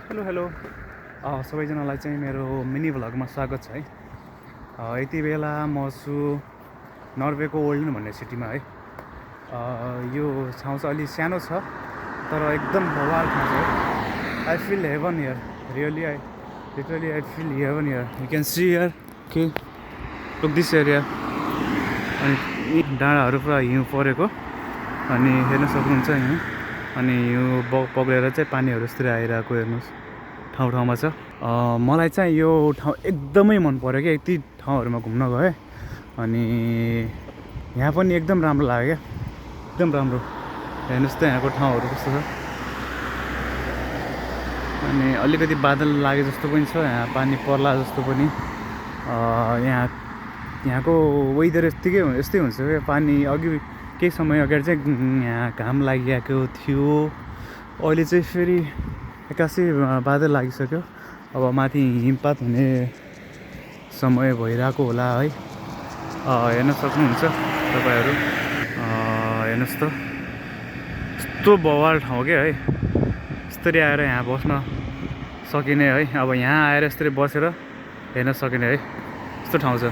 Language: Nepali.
हेलो हेलो सबैजनालाई चाहिँ मेरो मिनी भ्लगमा स्वागत छ है। यति बेला म छु नर्वेको ओल्डन भन्ने सिटीमा है। यो ठाउँ चाहिँ अलि सानो छ तर एकदम बवाल ठाउँ छ है। I feel heaven here, really I feel heaven here. You can see here के लुक दिस एरिया। अनि यी डाँडाहरू पुरा हिउँ परेको अनि हेर्न सक्नुहुन्छ यहाँ। अनि हिउँ पग्लेर चाहिँ पानीहरू यस्तरी आइरहेको हेर्नुहोस्, ठाउँ ठाउँमा छ। मलाई चाहिँ यो ठाउँ एकदमै मन पर्यो क्या। यति ठाउँहरूमा घुम्न गएँ अनि यहाँ पनि एकदम राम्रो लाग्यो क्या, एकदम राम्रो। हेर्नुहोस् त यहाँको ठाउँहरू कस्तो छ। अनि अलिकति बादल लागे जस्तो पनि छ, यहाँ पानी पर्ला जस्तो पनि। यहाँको वेदर यस्तै हुन्छ क्या। पानी अघि केही समय अगाडि चाहिँ यहाँ घाम लागिरहेको थियो, अहिले चाहिँ फेरि एक्कासी बादल लागिसक्यो। अब माथि हिमपात हुने समय भइरहेको होला है। हेर्न सक्नुहुन्छ तपाईँहरू। हेर्नुहोस् त यस्तो बवाल ठाउँ क्या है। यस्तरी आएर यहाँ बस्न सकिने है। अब यहाँ आएर यस्तरी बसेर हेर्न सकिने है, यस्तो ठाउँ छ।